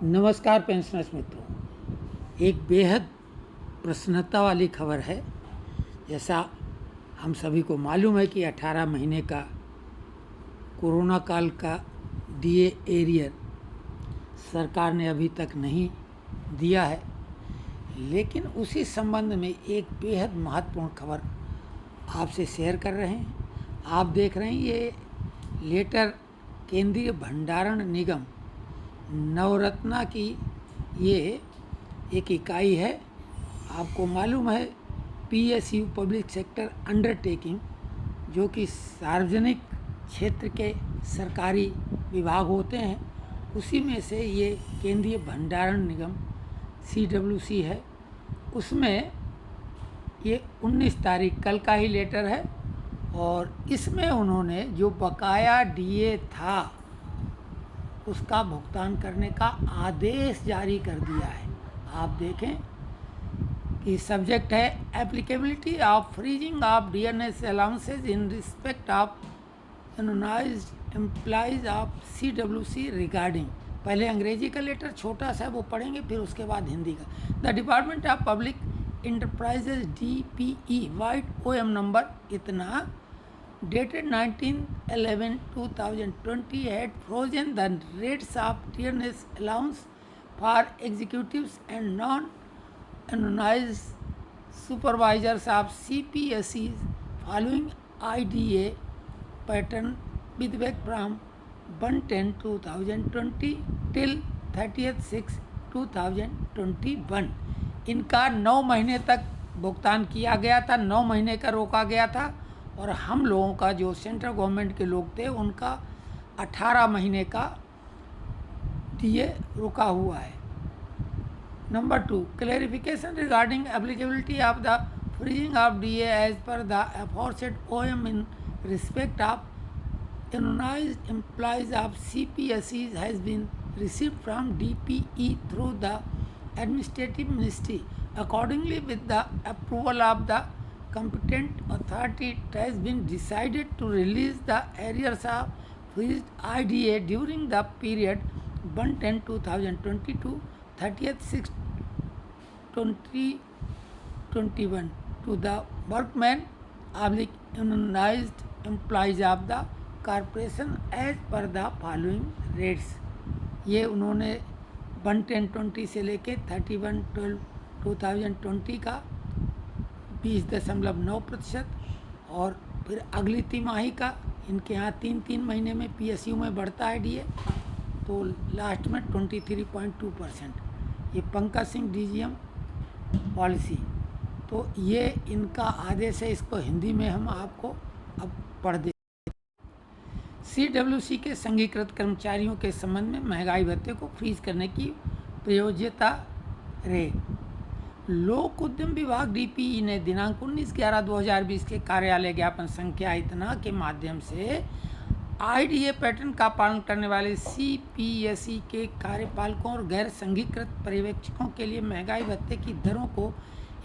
नमस्कार पेंशनर्स मित्रों, एक बेहद प्रसन्नता वाली खबर है। जैसा हम सभी को मालूम है कि 18 महीने का कोरोना काल का डीए एरियर सरकार ने अभी तक नहीं दिया है, लेकिन उसी संबंध में एक बेहद महत्वपूर्ण खबर आपसे शेयर कर रहे हैं। आप देख रहे हैं ये लेटर केंद्रीय भंडारण निगम नवरत्ना की ये एक इकाई है। आपको मालूम है पीएसयू पब्लिक सेक्टर अंडरटेकिंग, जो कि सार्वजनिक क्षेत्र के सरकारी विभाग होते हैं, उसी में से ये केंद्रीय भंडारण निगम CWC है। उसमें ये 19 तारीख कल का ही लेटर है और इसमें उन्होंने जो बकाया डीए था उसका भुगतान करने का आदेश जारी कर दिया है। आप देखें कि सब्जेक्ट है applicability of freezing of DNS allowances in respect of unionised employees of CWC regarding. पहले अंग्रेजी का लेटर छोटा सा वो पढ़ेंगे, फिर उसके बाद हिंदी का। The department of public enterprises DPE white OM number इतना dated 19/11/2020 had frozen the rates of DNS allowance for executives and non-unionized supervisors of CPSEs following IDA pattern with effect from 1/10/2020 till 30/6/2021। इनका 9 महीने तक भुगतान किया गया था, 9 महीने का रोका गया था, और हम लोगों का जो सेंट्रल गवर्नमेंट के लोग थे उनका 18 महीने का डीए रुका हुआ है। Number 2, clarification regarding applicability of the freezing of DA as per the aforesaid OM in respect of unionised employees of CPSEs has been received from DPE through the administrative ministry. Accordingly, with the approval of the competent authority, it has been decided to release the arrears of freezed IDA during the period 1/10/2020 to 30/6/2021 to the workmen unionized employees of the corporation as per the following rates। ये उन्होंने 1/10/20 से लेके 31/12/2020 का 20.9% और फिर अगली तिमाही का, इनके यहाँ 3 महीने में PSU में बढ़ता है डीए, तो लास्ट में 23.2%। ये पंकज सिंह DGM पॉलिसी। तो ये इनका आदेश है, इसको हिंदी में हम आपको अब पढ़ दें। CWC के संघीकृत कर्मचारियों के संबंध में महंगाई भत्ते को फ्रीज करने की प्रयोज्यता रहे। लोक उद्यम विभाग DPE ने दिनांक 19/11/2020 के कार्यालय ज्ञापन संख्या इतना के माध्यम से IDA पैटर्न का पालन करने वाले CPSE के कार्यपालकों और गैर संघीकृत पर्यवेक्षकों के लिए महंगाई भत्ते की दरों को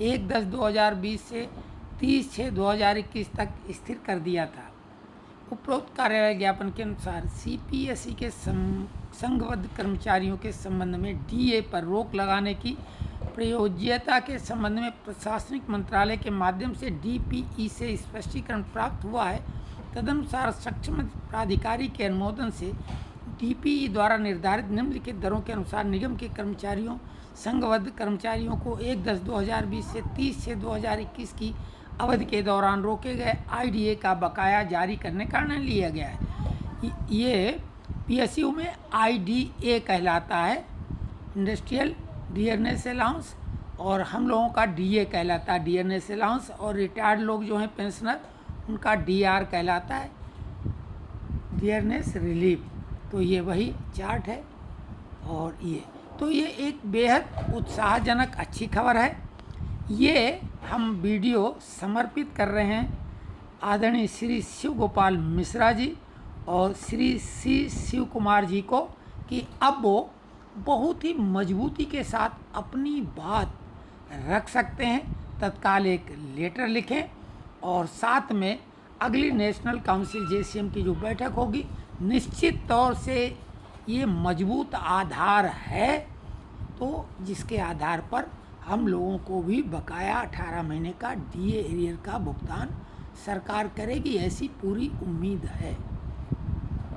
1/10/2020 से 30/6/2021 तक स्थिर कर दिया था। उपरोक्त कार्यालय ज्ञापन के अनुसार CPSE के संघबद्ध कर्मचारियों के संबंध में DA पर रोक लगाने की प्रयोज्यता के संबंध में प्रशासनिक मंत्रालय के माध्यम से DPE से स्पष्टीकरण प्राप्त हुआ है। तदनुसार सक्षम प्राधिकारी के अनुमोदन से DPE द्वारा निर्धारित निम्नलिखित दरों के अनुसार निगम के कर्मचारियों संघबद्ध कर्मचारियों को 1/10/2020 से 30/6/2021 की अवधि के दौरान रोके गए IDA का बकाया जारी करने का निर्णय लिया गया है। ये PSU में IDA कहलाता है, इंडस्ट्रियल डियरनेस अलाउंस, और हम लोगों का DA कहलाता है, डियरनेस अलाउंस, और रिटायर्ड लोग जो हैं पेंशनर उनका DR कहलाता है, डियरनेस रिलीफ। तो ये वही चार्ट है। और ये एक बेहद उत्साहजनक अच्छी खबर है। ये हम वीडियो समर्पित कर रहे हैं आदरणीय श्री शिव गोपाल मिश्रा जी और श्री C शिव कुमार जी को, कि अब वो बहुत ही मजबूती के साथ अपनी बात रख सकते हैं। तत्काल एक लेटर लिखें और साथ में अगली नेशनल काउंसिल JCM की जो बैठक होगी, निश्चित तौर से ये मजबूत आधार है, तो जिसके आधार पर हम लोगों को भी बकाया 18 महीने का डीए एरियर का भुगतान सरकार करेगी, ऐसी पूरी उम्मीद है।